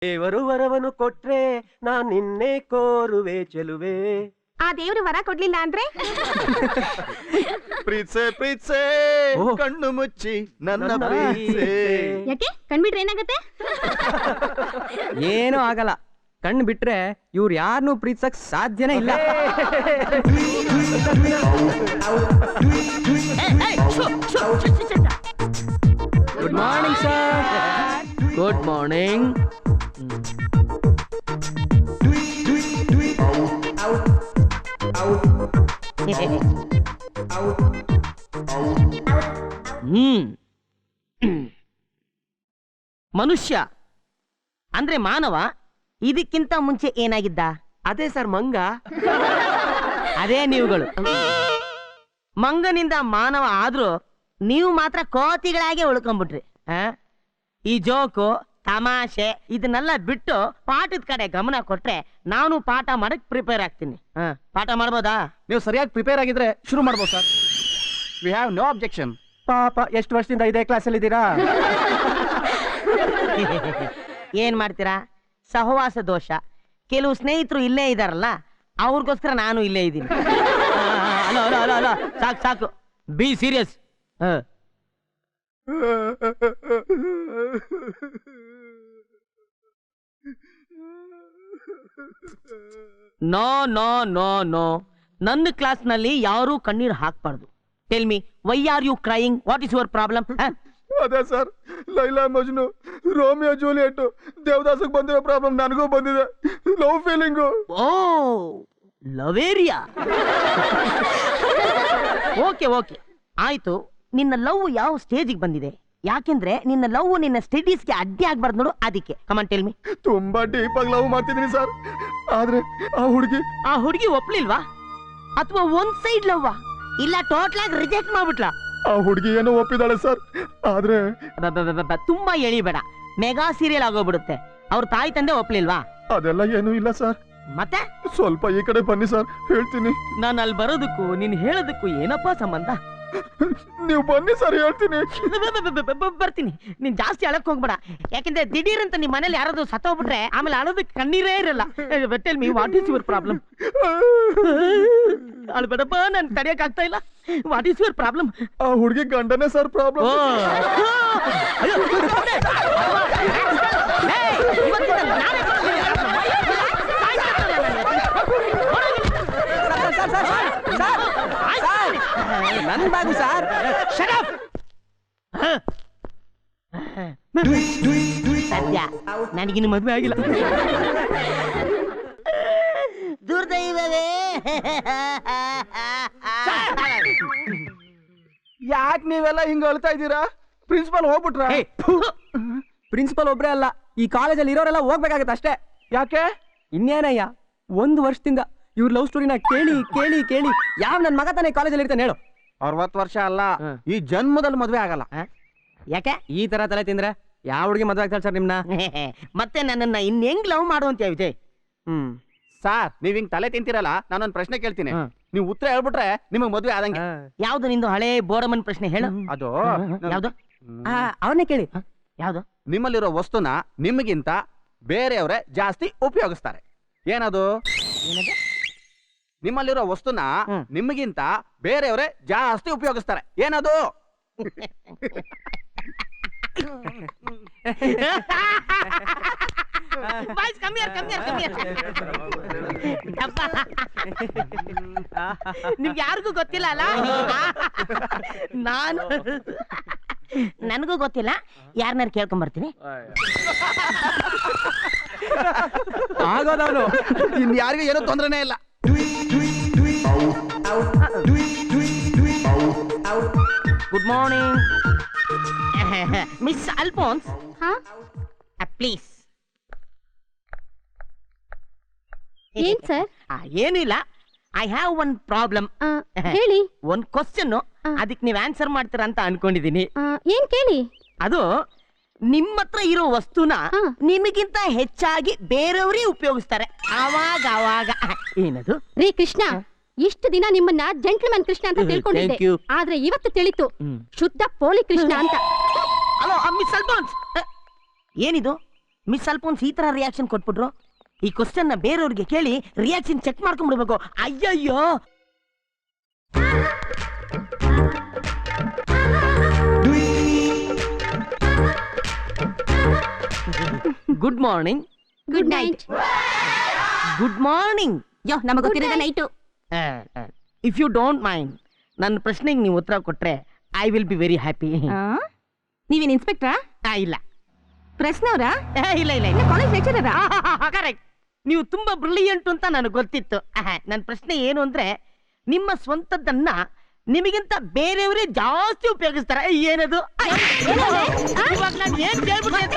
ದೇವರು ವರವನ್ನು ಕೊಟ್ರೆ ನಾನ್ ನಿನ್ನೆ ಕೋರುವೆ ಚೆಲುವೆ. ಆ ದೇವ್ರು ವರ ಕೊಡ್ಲಿಲ್ಲ ಅಂದ್ರೆ ಪ್ರೀತ್ಸೆ ಪ್ರೀತ್ಸೆ ಕಣ್ಣು ಮುಚ್ಚಿ ನನ್ನ ಪ್ರೀತ್ಸೆ. ಯಾಕೆ ಕಣ್ಬಿಟ್ರೆ ಏನಾಗತ್ತೆ? ಏನೂ ಆಗಲ್ಲ. ಕಣ್ಣು ಬಿಟ್ರೆ ಇವ್ರು ಯಾರನ್ನೂ ಪ್ರೀತಿಸಕ್ ಸಾಧ್ಯನೇ ಇಲ್ಲ. Good morning sir. Good morning. ಮನುಷ್ಯ ಅಂದ್ರೆ ಮಾನವ ಇದಕ್ಕಿಂತ ಮುಂಚೆ ಏನಾಗಿದ್ದ? ಅದೇ ಸರ್ ಮಂಗ. ಅದೇ ನೀವುಗಳು. ಮಂಗನಿಂದ ಮಾನವ ಆದ್ರೂ ನೀವು ಮಾತ್ರ ಕೋತಿಗಳಾಗೆ ಉಳ್ಕೊಂಡ್ಬಿಟ್ರಿ. ಈ ಜೋಕು ತಮಾಷೆ ಇದನ್ನೆಲ್ಲ ಬಿಟ್ಟು ಪಾಠದ ಕಡೆ ಗಮನ ಕೊಟ್ರೆ ನಾನು ಪಾಠ ಮಾಡಕ್ ಪ್ರಿಪೇರ್ ಆಗ್ತೀನಿ. ಪಾಠ ಮಾಡ್ಬೋದಾ? ನೀವು ಸರಿಯಾಗಿ ಪ್ರಿಪೇರ್ ಆಗಿದ್ರೆ ಶುರು ಮಾಡ್ಬೋದು sir. We have no objection. ಪಾಪ ಎಷ್ಟು ವರ್ಷದಿಂದ ಇದೇ ಕ್ಲಾಸಲ್ಲಿ ಇದ್ದೀರಾ? ಏನ್ ಮಾಡ್ತೀರಾ? ಸಹವಾಸ ದೋಷ. ಕೆಲವು ಸ್ನೇಹಿತರು ಇಲ್ಲೇ ಇದಾರಲ್ಲ, ಅವ್ರಿಗೋಸ್ಕರ ನಾನು ಇಲ್ಲೇ ಇದ್ದೀನಿ. ಅಲೋ ಅಲೋ ಅಲೋ ಅಲೋ, ಸಾಕು ಸಾಕು, be serious. No no no no, ನನ್ನ ಕ್ಲಾಸ್ ನಲ್ಲಿ ಯಾರೂ ಕಣ್ಣೀರು ಹಾಕ್ಬಾರ್ದು. Tell me, why are you crying? What is your problem? ಅದೇ sir, Laila Majnu, Romeo Juliet, ದೇವದಾಸಕ್ಕೆ ಬಂದಿರೋ ಪ್ರಾಬ್ಲಮ್ ನನಗೂ ಬಂದಿದೆ. Love feeling. ಓ, ಲವೇರಿಯಾ. ಓಕೆ ಓಕೆ, ಆಯ್ತು. ನಿನ್ನ ಲವ್ ಯಾವ ಸ್ಟೇಜಿಗೆ ಬಂದಿದೆ? ಯಾಕೆಂದ್ರೆ ನಿನ್ನ ಲವ್ ನಿನ್ನ ಸ್ಟಡೀಸ್ಗೆ ಅಡ್ಡಿ ಆಗ್ಬಾರ್ದು ನೋಡು, ಅದಕ್ಕೆ. Come on tell me. ತುಂಬಾ ಡೀಪ್ ಆಗಿ ಲವ್ ಮಾಡ್ತಿದ್ದೀನಿ ಸರ್. ಆದ್ರೆ ಆ ಹುಡುಗಿ ಒಪ್ಲಿಲ್ವಾ? ಅಥವಾ ಒಂದ್ ಸೈಡ್ ಲವ್ವಾ? ಇಲ್ಲ ಟೋಟಲ್ ಆಗಿ ರಿಜೆಕ್ಟ್ ಮಾಡ್ಬಿಟ್ಲಾ? ಆ ಹುಡುಗಿ ಏನೋ ಒಪ್ಪಿದಾಳೆ ಸರ್. ಆದ್ರೆ ತುಂಬಾ ಎಳಿಬೇಡ, ಮೆಗಾ ಸೀರಿಯಲ್ ಆಗೋಗ್ಬಿಡುತ್ತೆ. ಅವ್ರ ತಾಯಿ ತಂದೆ ಒಪ್ಲಿಲ್ವಾ? ಅದೆಲ್ಲ ಏನೂ ಇಲ್ಲ ಸರ್. ಮತ್ತೆ ಸ್ವಲ್ಪ ಈ ಕಡೆ ಬನ್ನಿ ಸರ್, ಹೇಳ್ತೀನಿ. ನಾನು ಅಲ್ಲಿ ಬರೋದಕ್ಕೂ ನೀನ್ ಹೇಳೋದಕ್ಕೂ ಏನಪ್ಪಾ ಸಂಬಂಧ? ನೀವು ಬನ್ನಿ ಸರ್, ಹೇಳ್ತೀನಿ. ಬರ್ತೀನಿ. ನೀನ್ ಜಾಸ್ತಿ ಅಳಕ್ ಹೋಗ್ಬೇಡ, ಯಾಕೆಂದ್ರೆ ದಿಢೀರ್ ಅಂತ ನಿಮ್ ಮನೇಲಿ ಯಾರಾದ್ರೂ ಸತ್ತೋಗ್ಬಿಟ್ರೆ ಆಮೇಲೆ ಅಳೋದಕ್ಕೆ ಕಣ್ಣೀರೇ ಇರಲ್ಲ. Tell me, what is your problem? ಅಳ್ಬೇಡಪ್ಪ, ನನ್ ತಡೆಯಕ್ ಆಗ್ತಾ ಇಲ್ಲ. What is your problem? ಆ ಹುಡುಗಿ ಗಂಡನೇ ಸರ್ ಪ್ರಾಬ್ಲಮ್. ನನ್ ಬಾಗು ಸರ್. ಸದ್ಯ ನನಗಿನ್ನು ಮದುವೆ ಆಗಿಲ್ಲ. ದುರ್ದೈವವೇ. ಯಾಕೆ ನೀವೆಲ್ಲ ಹಿಂಗ ಅಳ್ತಾ ಇದ್ದೀರಾ? ಪ್ರಿನ್ಸಿಪಲ್ ಹೋಗ್ಬಿಟ್ರ? ಪ್ರಿನ್ಸಿಪಲ್ ಒಬ್ರೇ ಅಲ್ಲ, ಈ ಕಾಲೇಜಲ್ಲಿ ಇರೋರೆಲ್ಲ ಹೋಗ್ಬೇಕಾಗತ್ತೆ ಅಷ್ಟೇ. ಯಾಕೆ? ಇನ್ನೇನಯ್ಯ, 1 ವರ್ಷದಿಂದ ಇವ್ರ ಲವ್ ಸ್ಟೋರಿನ ಕೇಳಿ ಕೇಳಿ ಕೇಳಿ ಯಾವ ನನ್ ಮಗ ತಾನೇ ಕಾಲೇಜಲ್ಲಿ ಇರ್ತಾನೆ ಹೇಳು? 60 ವರ್ಷ ಅಲ್ಲ, ಈ ಜನ್ಮದಲ್ಲಿ ಮದ್ವೆ ಆಗಲ್ಲ. ಯಾಕೆ ಈ ತರ ತಲೆ ತಿಂದ್ರೆ ಯಾವ ಹುಡುಗಿ ಮದ್ವೆ ಆಗ್ತಾಳೆ ಸರ್ ನಿಮ್ನ? ಮತ್ತೆ ನನ್ನನ್ನ ಇನ್ ಹೆಂಗ್ ಲವ್ ಮಾಡುವಂತ ವಿಜಯ್? ಸಾರ್, ನೀವ್ ಹಿಂಗ್ ತಲೆ ತಿಂತೀರಲ್ಲ, ನಾನೊಂದ್ ಪ್ರಶ್ನೆ ಕೇಳ್ತೀನಿ. ನೀವು ಉತ್ತರ ಹೇಳ್ಬಿಟ್ರೆ ನಿಮಗ್ ಮದ್ವೆ ಆದಂಗೆ. ಯಾವ್ದು ನಿಂದು ಹಳೆ ಬೋರಮನ್ ಪ್ರಶ್ನೆ ಹೇಳು? ಅದು ಯಾವ್ದು? ಅವನ್ನೇ ಕೇಳಿ. ಯಾವ್ದು? ನಿಮ್ಮಲ್ಲಿರೋ ವಸ್ತುನ ನಿಮಗಿಂತ ಬೇರೆಯವರೇ ಜಾಸ್ತಿ ಉಪಯೋಗಿಸ್ತಾರೆ. ಏನದು? ನಿಮ್ಮಲ್ಲಿರೋ ವಸ್ತುನ ನಿಮಗಿಂತ ಬೇರೆಯವರೇ ಜಾಸ್ತಿ ಉಪಯೋಗಿಸ್ತಾರೆ. ಏನದು? ನಿಮ್ಗೆ ಯಾರಿಗೂ ಗೊತ್ತಿಲ್ಲ ಅಲ್ಲ? ನಾನು ನನಗೂ ಗೊತ್ತಿಲ್ಲ, ಯಾರನ್ನಾರು ಕೇಳ್ಕೊಂಡ್ ಬರ್ತೀನಿ. ಆಗೋದವನು ಇನ್ ಯಾರಿಗೂ ಏನೋ ತೊಂದ್ರೆನೇ ಇಲ್ಲ. Good morning miss Alphons. Please. ಏನ್ ಸರ್? ಏನು ಇಲ್ಲ, ಐ ಹ್ಯಾವ್ ಒನ್ ಪ್ರಾಬ್ಲಮ್. ಹೇಳಿ. ಒಂದ್ ಕ್ವಶನ್, ಅದಕ್ಕೆ ನೀವ್ ಆನ್ಸರ್ ಮಾಡ್ತೀರಾ ಅಂತ ಅನ್ಕೊಂಡಿದೀನಿ. ಏನ್ ಕೇಳಿ? ಅದು ನಿಮ್ಮ ಹತ್ರ ಇರೋ ವಸ್ತುನ ನಿಮಗಿಂತ ಹೆಚ್ಚಾಗಿ ಬೇರೆಯವರೇ ಉಪಯೋಗಿಸ್ತಾರೆ ಅವಾಗ ಅವಾಗ. ಏನದು? ರೀ ಕೃಷ್ಣ, ಇಷ್ಟು ದಿನ ನಿಮ್ಮನ್ನ ಜೆಂಟ್ಲ್ಮನ್ ಕೃಷ್ಣ ಅಂತ ತಿಳ್ಕೊಂಡಿದ್ದೆ, ಆದ್ರೆ ಇವತ್ತು ತಿಳಿತು ಶುದ್ಧ ಪೋಲಿ ಕೃಷ್ಣ ಅಂತ. ಹಲೋ ಮಿಸ್ ಅಲ್ಫೋನ್ಸ್, ಏನಿದು? ಮಿಸ್ ಅಲ್ಫೋನ್ಸ್ ಈ ತರ ರಿಯಾಕ್ಷನ್ ಕೊಟ್ಬಿಟ್ರು. ಈ ಕ್ವಶನ್ ನ ಬೇರೆಯವ್ರಿಗೆ ಕೇಳಿ ರಿಯಾಕ್ಷನ್ ಚೆಕ್ ಮಾಡ್ಕೊಂಡ್ಬಿಡ್ಬೇಕು. ಅಯ್ಯಯ್ಯೋ. Good morning. Good night. Good morning. ಯೋ ನಮಗ್ ಗೊತ್ತಿರೋದ night. If you don't mind, ನನ್ನ ಪ್ರಶ್ನೆಗೆ ನೀವು ಉತ್ತರ ಕೊಟ್ರೆ I will be very happy. ನೀವೇನ್ ಇನ್ಸ್ಪೆಕ್ಟ್ರಾ? ಇಲ್ಲ ಪ್ರಶ್ನವ್ರಾ? ಇಲ್ಲ ಇಲ್ಲ ಕಾಲೇಜ್ ಲೆಕ್ಚರರಾ? ಕರೆಕ್ಟ್. ನೀವು ತುಂಬಾ ಬ್ರಿಲಿಯಂಟ್ ಅಂತ ನನಗೆ ಗೊತ್ತಿತ್ತು. ನನ್ನ ಪ್ರಶ್ನೆ ಏನು ಅಂದ್ರೆ, ನಿಮ್ಮ ಸ್ವಂತದ್ದನ್ನ ನಿಮಗಿಂತ ಬೇರೆಯವರೇ ಜಾಸ್ತಿ ಉಪಯೋಗಿಸ್ತಾರೆ. ಏನದು? ಇವಾಗ ನಾನು ಏನ್ ಕೇಳ್ಬಿಟ್ಟೆ ಅಂತ.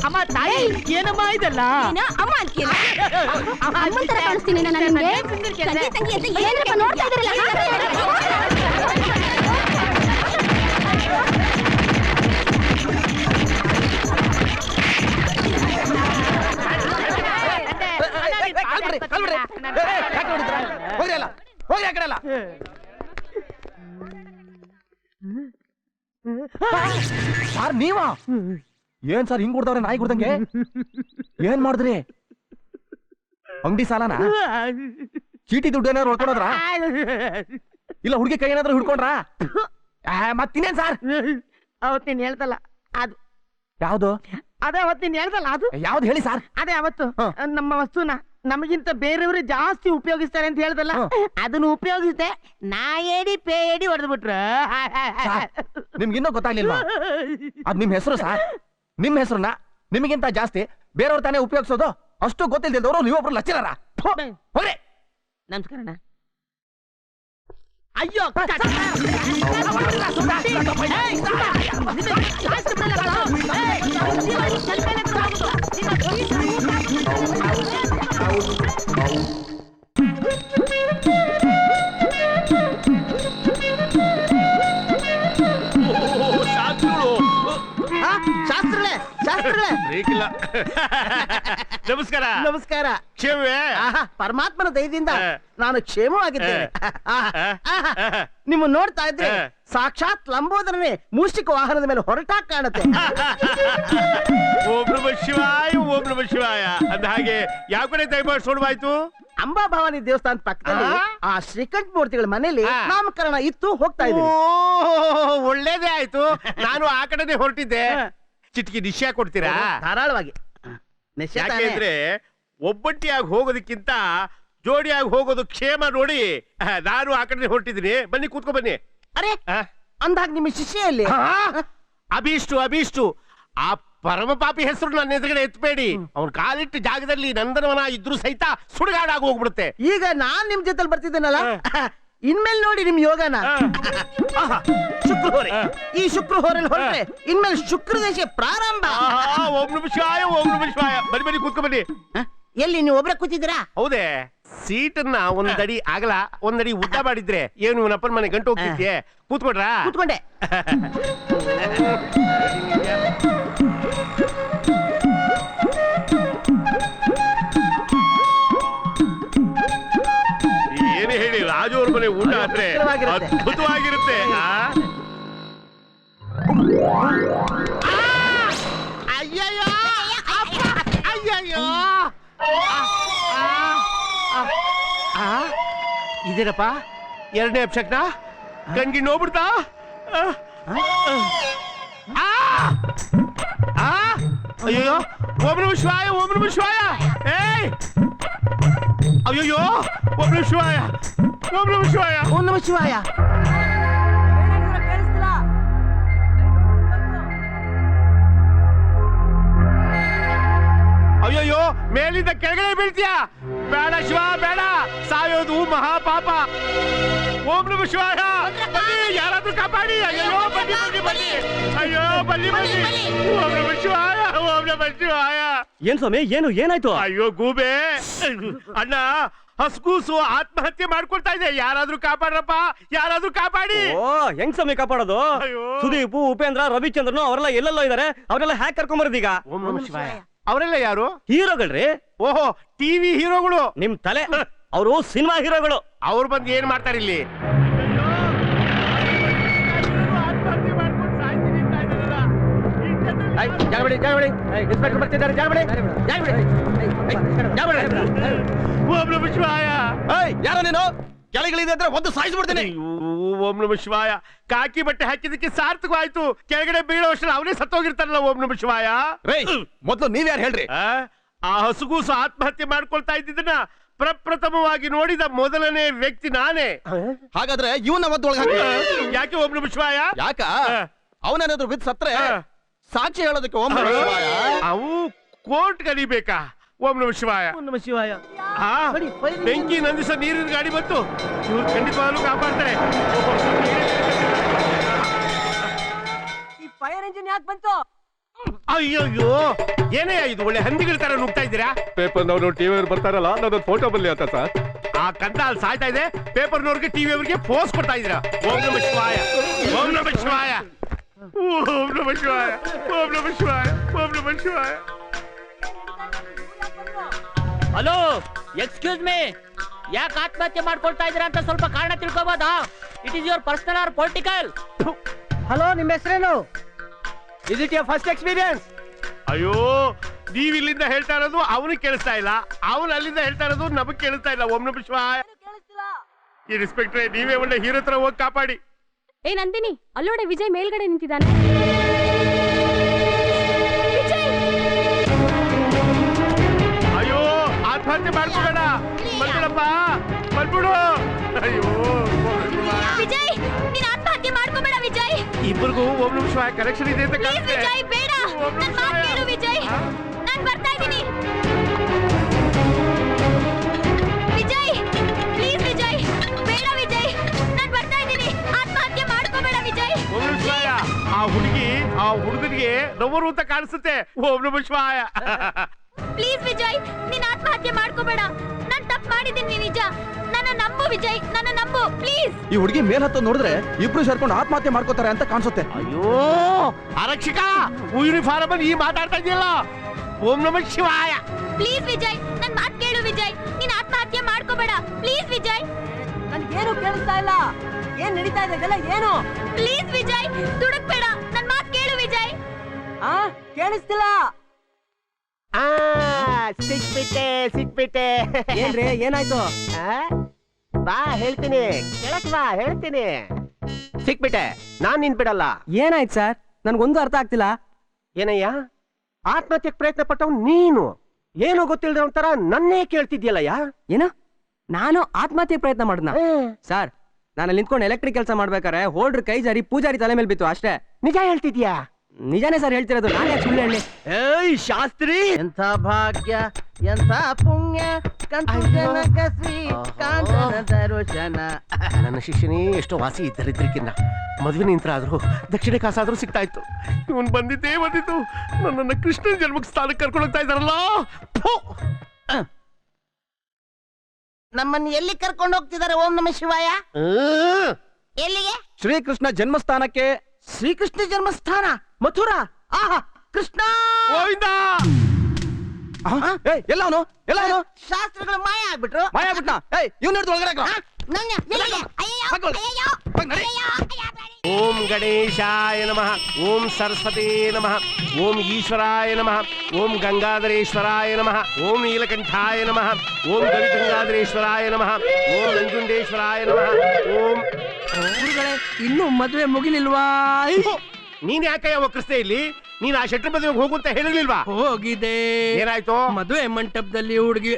ಅಮ್ಮ ತಾಯಿ ಏನಮ್ಮ ಇದಲ್ಲ? ಅಮ್ಮ ಅಂತೀಯ? ಅಮ್ಮನ್ ತರ ಕಾಣಿಸ್ತೀನಿ ನಾನು ನಿಮ್ಗೆ. ತಂಗಿ ತಂಗಿ ಅಂತ ಏನಪ್ಪ ನೋಡ್ತಾ ಇದ್ದೀರಲ್ಲ? ಹೋಗ್ರಿ ಆ ಕಡೆ ಎಲ್ಲ. ಸರ್ ನೀವಾ? ಏನ್ ಸರ್ ಹಿಂಗ್ ಕೊಡ್ತಾವ್ರೆ ನಾಯಿ ಕೊಡ್ದಂಗೆ? ಏನ್ ಮಾಡಿದ್ರಿ? ಅಂಗಡಿ ಸಾಲನ? ಚೀಟಿ ದುಡ್ಡು ಏನಾದ್ರು ಹೊಡ್ಕೊಂಡ್ರ? ಇಲ್ಲ ಹುಡುಗಿ ಕೈ ಏನಾದ್ರು ಹಿಡ್ಕೊಂಡ್ರ? ಮತ್ತಿನ್ನೇನ್ ಸರ್? ಅವತ್ತಿನ ಹೇಳ್ದಲ್ಲ ಅದು. ಯಾವ್ದು? ಅದೇ ಅವತ್ತಿನ ಹೇಳ್ದಲ್ಲ ಅದು. ಯಾವ್ದು ಹೇಳಿ ಸರ್? ಅದೇ ಅವತ್ತು ನಮ್ಮ ವಸ್ತುನ ನಮಗಿಂತ ಬೇರೆಯವರು ಜಾಸ್ತಿ ಉಪಯೋಗಿಸ್ತಾರೆ ಅಂತ ಹೇಳ್ದಲ್ಲ, ಅದನ್ನ ಉಪಯೋಗಿಸಿದೆ. ನಾ ಏಡಿ ಪೇಡಿ ಹೊಡೆದು ಬಿಟ್ರು. ನಿಮ್ಗೆ ಇನ್ನೂ ಗೊತ್ತಾಗ್ಲಿಲ್ವಾ? ಅದ್ ನಿಮ್ ಹೆಸರು ಸರ್. ನಿಮ್ ಹೆಸರನ್ನ ನಿಮಗಿಂತ ಜಾಸ್ತಿ ಬೇರೆಯವ್ರು ತಾನೇ ಉಪಯೋಗಿಸೋದು. ಅಷ್ಟು ಗೊತ್ತಿಲ್ದಿದ್ದವರು ನೀವೊಬ್ರು ಲಚ್ಚಿರಾರ. ಹೋಗ್ರಿ. ನಮಸ್ಕಾರ. ಅಯ್ಯೋ ಶಾಸ್ತ್ರಗಳೇ ಶಾಸ್ತ್ರಗಳೇ. ನಮಸ್ಕಾರ. ನಮಸ್ಕಾರ. ಕ್ಷೇಮವೇ? ಪರಮಾತ್ಮನ ದಯದಿಂದ ನಾನು ಕ್ಷೇಮವಾಗಿದ್ದೇನೆ. ನಿಮ್ಮ ನೋಡ್ತಾ ಇದ್ರೆ ಸಾಕ್ಷಾತ್ ಲಂಬೋದರನೇ ಮೂಷಿಕ ವಾಹನದ ಮೇಲೆ ಹೊರಟಾಗ ಕಾಣುತ್ತೆ. ಓಂ ನಮಃ ಶಿವಾಯ, ಓಂ ನಮಃ ಶಿವಾಯ. ಅಂದ ಹಾಗೆ ಯಾವ ಕಡೆ ದಯಮಾಡಿಸೋಣವಾಯ್ತು? ಅಂಬಾಭವಾನಿ ದೇವಸ್ಥಾನದ ಪಕ್ಕದಲ್ಲಿ ಆ ಶ್ರೀಕಂಠ ಮೂರ್ತಿಗಳ ಮನೆಯಲ್ಲಿ ನಾಮಕರಣ ಇತ್ತು, ಹೋಗ್ತಾ ಇದ್ದೀನಿ. ಒಳ್ಳೇದೇ ಆಯ್ತು. ನಾನು ಆ ಕಡೆನೆ ಹೊರಟಿದ್ದೆ. ಚಿಟಿಕಿ ನಿಶ್ಚಯ ಕೊಡ್ತೀರಾ? ಧಾರಾಳವಾಗಿ. ಯಾಕೆಂದ್ರೆ ಒಬ್ಬಟ್ಟಿಯಾಗಿ ಹೋಗೋದಕ್ಕಿಂತ ಜೋಡಿಯಾಗಿ ಹೋಗೋದು ಕ್ಷೇಮ ನೋಡಿ ನಾನು ಆ ಕಡೆ ಹೊರಟಿದ್ದೀನಿ. ಬನ್ನಿ ಕೂತ್ಕೊ ಬನ್ನಿ. ಅರೆ ಅಂದಾಗ ನಿಮ್ಮ ಶಿಷ್ಯಲ್ಲಿ ಅಭೀಷ್ಟು ಆ ಪರಮ ಪಾಪಿ ಹೆಸರು ನನ್ನ ಎದುರುಗಡೆ ಎತ್ಬೇಡಿ. ಅವ್ನ ಕಾಲಿಟ್ಟು ಜಾಗದಲ್ಲಿ ನಂದನವನ ಇದ್ರು ಸಹಿತ ಸುಡುಗಾಡಾಗಿ ಹೋಗ್ಬಿಡುತ್ತೆ. ಈಗ ನಾನ್ ನಿಮ್ ಜೊತೆಲಿ ಬರ್ತಿದ್ದೇನಲ್ಲ, ಇನ್ಮೇಲೆ ನೋಡಿ ನಿಮ್ ಯೋಗನ. ಶುಕ್ರಹೋರೆ. ಈ ಶುಕ್ರಹೋರಲ್ಲಿ ಹೊರಟ್ರೆ ಇನ್ಮೇಲೆ ಶುಕ್ರದೇಶ ಪ್ರಾರಂಭ. ಓಂ ನಮಃ ಶಿವಾಯ, ಓಂ ನಮಃ ಶಿವಾಯ. ಬನ್ನಿ ಕೂತ್ಕೊ ಬನ್ನಿ. ಎಲ್ಲಿ ನೀವು ಒಬ್ರೆ ಕೂತಿದ್ದೀರಾ? ಹೌದೇ, ಸೀಟನ್ನ ಒಂದಡಿ ಆಗಲ ಒಂದಡಿ ಉದ್ದ ಮಾಡಿದ್ರೆ ಏನು ಇವನಪ್ಪನ ಮನೆ ಗಂಟು ಹೋಗ್ತಿದ್ಯೆ. ಕೂತ್ಕೊಡ್ರ? ಕೂತ್ಕೊಂಡೆ. ಏನು ಹೇಳಿ, ರಾಜು ಅವ್ರ ಮನೆ ಊಟ ಆದ್ರೆ ಅದ್ಭುತವಾಗಿರುತ್ತೆ. ಅಯ್ಯಯ್ಯೋ ಅಯ್ಯಯ್ಯೋ. ಇದೇನಪ್ಪ ಎರಡನೇ ಅಪ್ಶಕ್ನ ಕಣ್ಗಿ ನೋಡ್ಬಿಡ್ತಾ? ಅಯ್ಯೋ ಓಂ ನಮಃ ಶಿವಾಯ, ಓಂ ನಮಃ ಶಿವಾಯ. ಏಯ್ ಅಯ್ಯಯ್ಯೋ ಓಂ ನಮಃ ಶಿವಾಯ, ಓಂ ನಮಃ ಶಿವಾಯ, ಓಂ ನಮಃ ಶಿವಾಯ. ಅಯ್ಯಯ್ಯೋ ಮೇಲಿಂದ ಕೆಳಗಡೆ ಬೀಳ್ತೀಯ. ಬೇಡ ಶಿವ ಬೇಡ, ಸಾಯೋದು ಮಹಾಪಾಪ. ಓಂ ನಮಃ ಶಿವಾಯ. ಬನ್ನಿ ಯಾರಾದ್ರೂ ಕಾಪಾಡಿ. ಅಯ್ಯೋ ಬನ್ನಿ ಬನ್ನಿ ಬನ್ನಿ. ಅಯ್ಯೋ ಬನ್ನಿ ಬನ್ನಿ. ಓಂ ನಮಃ ಶಿವಾಯ, ಓಂ ನಮಃ ಶಿವಾಯ. ಏನ್ ಸ್ವಾಮಿ, ಏನು ಏನಾಯ್ತು? ಅಯ್ಯೋ ಗೂಬೆ ಅಣ್ಣ, ಹಸ್ಗೂಸು ಆತ್ಮಹತ್ಯೆ ಮಾಡ್ಕೊಳ್ತಾ ಇದೆ. ಯಾರಾದ್ರೂ ಕಾಪಾಡ್ರಪ್ಪ, ಯಾರಾದ್ರೂ ಕಾಪಾಡಿ. ಓ ಹೆಂಗ್ ಸ್ವಾಮಿ ಕಾಪಾಡೋದು? ಸುದೀಪ್, ಉಪೇಂದ್ರ, ರವಿಚಂದ್ರನು ಅವರೆಲ್ಲ ಎಲ್ಲೆಲ್ಲೋ ಇದಾರೆ. ಅವರೆಲ್ಲ ಹ್ಯಾಕ್ ಕರ್ಕೊಂಬರೋದೀಗ. ಓಂ ನಮಃ ಶಿವಾಯ. ಅವರೆಲ್ಲ ಯಾರು? ಹೀರೋಗಳ್ರಿ. ಓಹೋ, ಟಿವಿ ಹೀರೋಗಳು. ನಿಮ್ ತಲೆ, ಅವರು ಸಿನಿಮಾ ಹೀರೋಗಳು. ಅವ್ರು ಬಂದು ಏನ್ ಮಾಡ್ತಾರೆ ಇಲ್ಲಿ? ಆತ್ಮಹತ್ಯೆ ಮಾಡ್ಕೊಂಡು ಸಾಯ್ತೀನಿ ಅಂತ ಇದ್ದಾರಲ್ಲ. ಇನ್ಸ್ಪೆಕ್ಟರ್ ಬರ್ತಿದ್ದಾರೆ, ಜಾಗ ಬಿಡಿ. ಓಂ ನಮಃ ಶಿವಾಯ. ಯಾರೋ ನೀನು? ಕೆಳಗಿಳಿದೆ ಅಂದ್ರೆ ಒಂದು ಸಾಯಿಸ್ಬಿಡ್ತೀನಿ. ಓಂ ನಮಃ ಶಿವಾಯ. ಕಾಕಿ ಬಟ್ಟೆ ಹಾಕಿದಕ್ಕೆ ಸಾರ್ಥಕವಾಯ್ತು. ಕೆಳಗಡೆ ಬೀಳೋ ಅಷ್ಟರಲ್ಲಿ ಅವನೇ ಸತ್ತೋಗಿರ್ತಾರಲ್ಲ. ಓಂ ನಮಃ ಶಿವಾಯ. ಮೊದ್ಲು ನೀವ್ಯಾರು ಹೇಳ್ರಿ? ಆ ಹಸುಗೂಸು ಆತ್ಮಹತ್ಯೆ ಮಾಡ್ಕೊಳ್ತಾ ಇದ್ದಿದ್ದನ್ನ ಪ್ರಪ್ರಥಮವಾಗಿ ನೋಡಿದ ಮೊದಲನೇ ವ್ಯಕ್ತಿ ನಾನೇ. ಹಾಗಾದ್ರೆ ಇವನ ಒದ್ದೊಳಗೆ ಹಾಕಿ. ಯಾಕೆ ಓಂ ನಮಃ ಶಿವಾಯ? ಯಾಕ ಅವನೇನಾದ್ರು ಬಿದ್ದು ಸತ್ರೆ ಸಾಕ್ಷಿ ಹೇಳೋದಕ್ಕೆ ಓಂ ನಮಃ ಶಿವಾಯ. ಅವು ಕೋರ್ಟ್ ಕಲಿಬೇಕಾ? ಓಂ ನಮಃ ಶಿವಾಯ. ನಮಃ ಶಿವಾಯ. ಬೆಂಕಿ ನಂದಿಸ ನೀರಿನ ಗಾಡಿ ಬಂತು. ಇವ್ರು ಖಂಡಿತವಾಗ್ಲೂ ಕಾಪಾಡ್ತಾರೆ. ಈ ಫೈರ್ ಇಂಜಿನ್ ಯಾಕೆ ಬಂತು? ಅಯ್ಯಯ್ಯೋ, ಏನೇ ಇದು ಒಳ್ಳೆ ಹಂದಿಗಳ ತರ ನುಗ್ತಾ ಇದ್ದೀರಾ? ಪೇಪರ್ನವರು ಟಿವಿ ಬರ್ತಾರಲ್ಲ, ನನ್ನೊಂದು ಫೋಟೋ ಬರಲಿ ಅಂತ ಸರ್. ಆ ಕಂದ ಅಲ್ಲಿ ಸಾಯ್ತಾ ಇದೆ, ಪೇಪರ್ನವ್ರಿಗೆ ಟಿವಿ ಅವರಿಗೆ ಪೋಸ್ ಕೊಡ್ತಾ ಇದ್ದೀರಾ. ಓಂ ನಮಃ ಶಿವಾಯ. ಓಂ ನಮಃ ಶಿವಾಯ. ಓಂ ನಮಃ ಶಿವಾಯ. ಓಂ ನಮಃ ಶಿವಾಯ. ಓಂ ನಮಃ ಶಿವಾಯ. ಹಲೋ, ಎಕ್ಸ್ಕ್ಯೂಸ್ ಮೀ, ಯಾಕೆ ಆತ್ಮಹತ್ಯೆ ಮಾಡ್ಕೊಳ್ತಾ ಇದ್ದೀರಾ ಅಂತ ಸ್ವಲ್ಪ ಕಾರಣ ತಿಳ್ಕೋಬೋದಾ? It is your personal or political? Hello, ನಿಮ್ಮ ಹೆಸರೇನು? Is it your first experience? ಅಯ್ಯೋ, ನೀವ್ ಇಲ್ಲಿಂದ ಹೇಳ್ತಾ ಇರೋದು ಅವನಿಗೆ ಕೇಳಿಸ್ತಾ ಇಲ್ಲ, ಅವನು ಅಲ್ಲಿಂದ ಹೇಳ್ತಾ ಇರೋದು ನಮಗ್ ಕೇಳಿಸ್ತಾ ಇಲ್ಲ. ಓಂ ನಮಃ ಶಿವಾಯ. ಈ ಇನ್ಸ್ಪೆಕ್ಟ್ರೆ, ನೀವೇ ಒಳ್ಳೆ ಹೀರೋ ತರ ಹೋಗಿ ಕಾಪಾಡಿ. ಏ ನಂದಿನಿ, ಅಲ್ಲೋಡೆ ವಿಜಯ್ ಮೇಲ್ಗಡೆ ನಿಂತಿದ್ದಾನೆ. ಅಯ್ಯೋ, ಆತ್ಮಹತ್ಯೆ ಮಾಡ್ಕೋಬೇಡ, ಬಂದ್ಬಿಡಪ್ಪ, ಬಂದ್ಬಿಡು. ಅಯ್ಯೋ ವಿಜಯ್, ನೀನ್ ಆತ್ಮಹತ್ಯೆ ಮಾಡ್ಕೋಬೇಡ ವಿಜಯ್. ಇಬ್ಬರಿಗೂ ಓಂ ನಮಃ ಶಿವಾಯ ಕನೆಕ್ಷನ್ ಇದೆ ಅಂತ ಪ್ಲೀಸ್ ಕಾಣುತ್ತೆ. ವಿಜಯ್, ಬೇಡ, ನನ್ ಮಾತು ಕೇಳು ವಿಜಯ್. ನಾನ್ ಬರ್ತಾ ಇದ್ದೀನಿ ವಿಜಯ್. ಪ್ಲೀಸ್ ವಿಜಯ್, ಬೇಡ ವಿಜಯ್, ನಾನ್ ಬರ್ತಾ ಇದ್ದೀನಿ. ಆತ್ಮಹತ್ಯೆ ಮಾಡ್ಕೋಬೇಡ ವಿಜಯ್. ಓಂ ನಮಃ ಶಿವಾಯ. ಆ ಹುಡುಗಿ ಆ ಹುಡುಗನಿಗೆ ನವರು ಅಂತ ಕಾಣಿಸುತ್ತೆ. ಓಂ ನಮಃ ಶಿವಾಯ. ಪ್ಲೀಸ್ ವಿಜಯ್, ನೀನ್ ಆತ್ಮಹತ್ಯೆ ಮಾಡ್ಕೋಬೇಡ. ನಾನ್ ತಪ್ಪು ಮಾಡಿದ್ದೀನಿ ನಿಜ. ನನ್ನ ನಂಬು ವಿಜಯ್, ನನ್ನ ನಂಬು ಪ್ಲೀಸ್. ಈ ಹುಡುಗಿ ಮೇಲ್ ಹತ್ತೋದ್ ನೋಡಿದ್ರೆ ಇಬ್ರು ಸೇರ್ಕೊಂಡು ಆತ್ಮಹತ್ಯೆ ಮಾಡ್ಕೋತಾರೆ ಅಂತ ಕಾಣಿಸುತ್ತೆ. ಅಯ್ಯೋ ಆರಕ್ಷಕ, ಯೂನಿಫಾರ್ಮ್ ಅಲ್ಲಿ ಈ ಮಾತಾಡ್ತಾ ಇದೆಯಲ್ಲ. ಓಂ ನಮಃ ಶಿವಾಯ. ಪ್ಲೀಸ್ ವಿಜಯ್, ನನ್ ಮಾತು ಕೇಳು ವಿಜಯ್. ನೀನ್ ಆತ್ಮಹತ್ಯೆ ಮಾಡ್ಕೋಬೇಡ ಪ್ಲೀಸ್ ವಿಜಯ್. ನನ್ಗೇನು ಕೇಳಿಸ್ತಾ ಇಲ್ಲ. ಏನ್ ನಡೀತಾ ಇದೆ ಇದೆಲ್ಲ ಏನು? ಪ್ಲೀಸ್ ವಿಜಯ್, ದುಡುಕ್ಬೇಡ, ನನ್ ಮಾತು ಕೇಳು ವಿಜಯ್. ಕೇಳಿಸ್ತಿಲ್ಲ. ಸಿಕ್ಬಿಟ್ಟೆ. ಏನ್ರಿ, ಏನಾಯ್ತು? ಬಾ ಹೇಳ್ತೀನಿ, ಕೆಳಕ್ ಬಾ ಹೇಳ್ತೀನಿ. ಸಿಕ್ಬಿಟ್ಟೆ, ನಾನ್ ನಿನ್ ಬಿಡಲ್ಲ. ಏನಾಯ್ತು ಸರ್? ನನ್ಗೊಂದು ಅರ್ಥ ಆಗ್ತಿಲ್ಲ. ಏನಯ್ಯ, ಆತ್ಮಹತ್ಯೆಗೆ ಪ್ರಯತ್ನ ಪಟ್ಟವ್ ನೀನು ಏನೋ ಗೊತ್ತಿಲ್ಲದ ಒಂಥರ ನನ್ನೇ ಕೇಳ್ತಿದ್ಯಲ್ಲಯ್ಯ. ಏನು, ನಾನು ಆತ್ಮಹತ್ಯೆ ಪ್ರಯತ್ನ ಮಾಡ್ದ? ಸರ್, ನಾನು ನಿಂತ್ಕೊಂಡು ಎಲೆಕ್ಟ್ರಿಕ್ ಕೆಲಸ ಮಾಡ್ಬೇಕಾರೆ ಹೋಲ್ಡ್ರ್ ಕೈ ಜಾರಿ ಪೂಜಾರಿ ತಲೆ ಮೇಲೆ ಬಿತ್ತು ಅಷ್ಟೇ. ನಿಜ ಹೇಳ್ತಿದ್ಯಾ? ನಿಜಾನೇ ಸರ್ ಹೇಳ್ತಿರೋದು, ನಾನು ಯಾಕೆ ಸುಳ್ಳು ಹೇಳಿ? ಏಯ್ ಶಾಸ್ತ್ರಿ, ಎಂಥ ಭಾಗ್ಯ, ಎಂಥ ಪುಣ್ಯ, ನನ್ನ ಶಿಷ್ಯನೇ ಎಷ್ಟೋ ವಾಸಿ ಇದ್ದರಿದ್ರಕ್ಕಿನ್ನ ಮದುವೆ ನಿಂತರ ಆದ್ರೂ ದಕ್ಷಿಣ ಕಾಸಾದ್ರೂ ಸಿಗ್ತಾ ಇತ್ತು. ಇವನ್ ಬಂದಿದ್ದು ನನ್ನನ್ನ ಕೃಷ್ಣನ ಜನ್ಮಕ್ಕೆ ಸ್ಥಾನಕ್ಕೆ ಕರ್ಕೊಂಡು ಹೋಗ್ತಾ ಇದ್ದಾರಲ್ಲ. ನಮ್ಮನ್ನು ಎಲ್ಲಿ ಕರ್ಕೊಂಡು ಹೋಗ್ತಿದ್ದಾರೆ? ಓಂ ನಮಃ ಶಿವಾಯ. ಎಲ್ಲಿಗೆ? ಶ್ರೀಕೃಷ್ಣ ಜನ್ಮಸ್ಥಾನಕ್ಕೆ. ಶ್ರೀಕೃಷ್ಣ ಜನ್ಮಸ್ಥಾನ ಮಥುರಾ. ಆಹಾ, ಕೃಷ್ಣ ಎಲ್ಲವನು ಶಾಸ್ತ್ರಗಳು ಮಾಯ ಆಗ್ಬಿಟ್ರು. ಮಾಯ ಆಗ್ಬಿಟ್ನಾ? ಇವ್ನ ಹಿಡಿದು ಒಳಗಡೆ ಹಾಕು. ಓಂ ಗಣೇಶಾಯ ನಮಃ. ಓಂ ಸರಸ್ವತೇ ನಮಃ. ಓಂ ಈಶ್ವರಾಯ ನಮಃ. ಓಂ ಗಂಗಾಧರೇಶ್ವರಾಯ ನಮಃ. ಓಂ ನೀಲಕಂಠಾಯ ನಮಃ. ಓಂ ಗವಿಗಂಗಾಧರೇಶ್ವರಾಯ ನಮಃ. ಓಂ ನಂಜುಂಡೇಶ್ವರಾಯ ನಮಃ. ಓಂ ಇನ್ನು ಮದುವೆ ಮುಗಿಲಿಲ್ವಾ? ನೀನ್ ಯಾಕೆ ಒಕ್ಕರಿಸ್ತೆ ಇಲ್ಲಿ? ನೀನ್ ಆ ಶೆಟ್ರ ಮದುವೆಗೆ ಹೋಗು ಅಂತ ಹೇಳಿರ್ಲಿಲ್ವಾ? ಹೋಗಿದೆ. ಏನಾಯ್ತು? ಮದುವೆ ಮಂಟಪದಲ್ಲಿ ಹುಡುಗಿ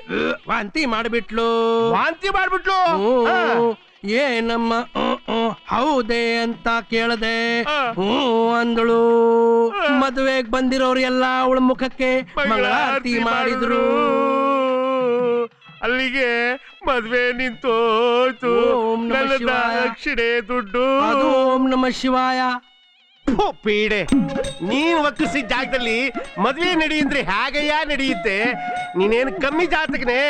ವಾಂತಿ ಮಾಡ್ಬಿಟ್ಲು. ವಾಂತಿ ಮಾಡ್ಬಿಟ್ಲು? ಏನಮ್ಮ ಹೌದೇ ಅಂತ ಕೇಳದೆ ಅಂದಳು. ಮದುವೆಗೆ ಬಂದಿರೋರು ಎಲ್ಲ ಅವಳ ಮುಖಕ್ಕೆ ಮಂಗಳಾರತಿ ಮಾಡಿದ್ರು. ಅಲ್ಲಿಗೆ ಮದ್ವೆ ನಿಂತೋಯ್ತು. ದಕ್ಷಿಣೆ ದುಡ್ಡು. ಅದು ಓಂ ನಮಃ ಶಿವಾಯ. ಪೀಡೆ, ನೀನ್ ಒಕ್ಕಿಸಿದ ಜಾಗದಲ್ಲಿ ಮದ್ವೆ ನಡೆಯಿಂದ್ರೆ ಹೇಗಯ್ಯ ನಡೆಯುತ್ತೆ? ನೀನೇನು ಕಮ್ಮಿ ಜಾತಕನೇ?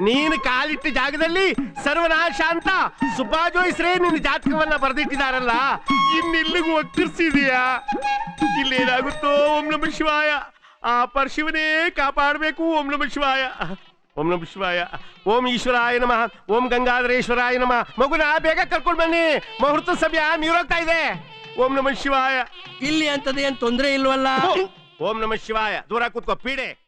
ನೀನು ಕಾಲಿಟ್ಟ ಜಾಗದಲ್ಲಿ ಸರ್ವನಾಶ ಅಂತ ಸುಬ್ಬಾಜೋಯಿಸ್ರೇ ನಿನ್ನ ಜಾತಕವನ್ನ ಬರೆದಿಟ್ಟಿದಾರಲ್ಲ, ಇನ್ನಿಲ್ಲಿಗೂ ಒಕ್ಕಿರ್ಸಿದೀಯಾ? ಇಲ್ಲೇನಾಗುತ್ತೋ? ಓಂ ನಮಃ ಶಿವಾಯ. ಆ ಪರಶಿವನೇ ಕಾಪಾಡಬೇಕು. ಓಂ ನಮಃ ಶಿವಾಯ. ಓಂ ನಮಃ ಶಿವಾಯ. ಓಂ ಈಶ್ವರಾಯ ನಮಃ. ಓಂ ಗಂಗಾಧರೇಶ್ವರಾಯ ನಮಃ. ಮಗುನ ಬೇಗ ಕರ್ಕೊಂಡು ಬನ್ನಿ, ಮುಹೂರ್ತ ಸಮಯ ಮೀರೋಗ್ತಾ ಇದೆ. ಓಂ ನಮಃ ಶಿವಾಯ. ಇಲ್ಲಿ ಅಂತದೇನ್ ತೊಂದ್ರೆ ಇಲ್ವಲ್ಲ? ಓಂ ನಮಃ ಶಿವಾಯ. ದೂರ ಕೂತ್ಕೋ ಪೀಡೆ.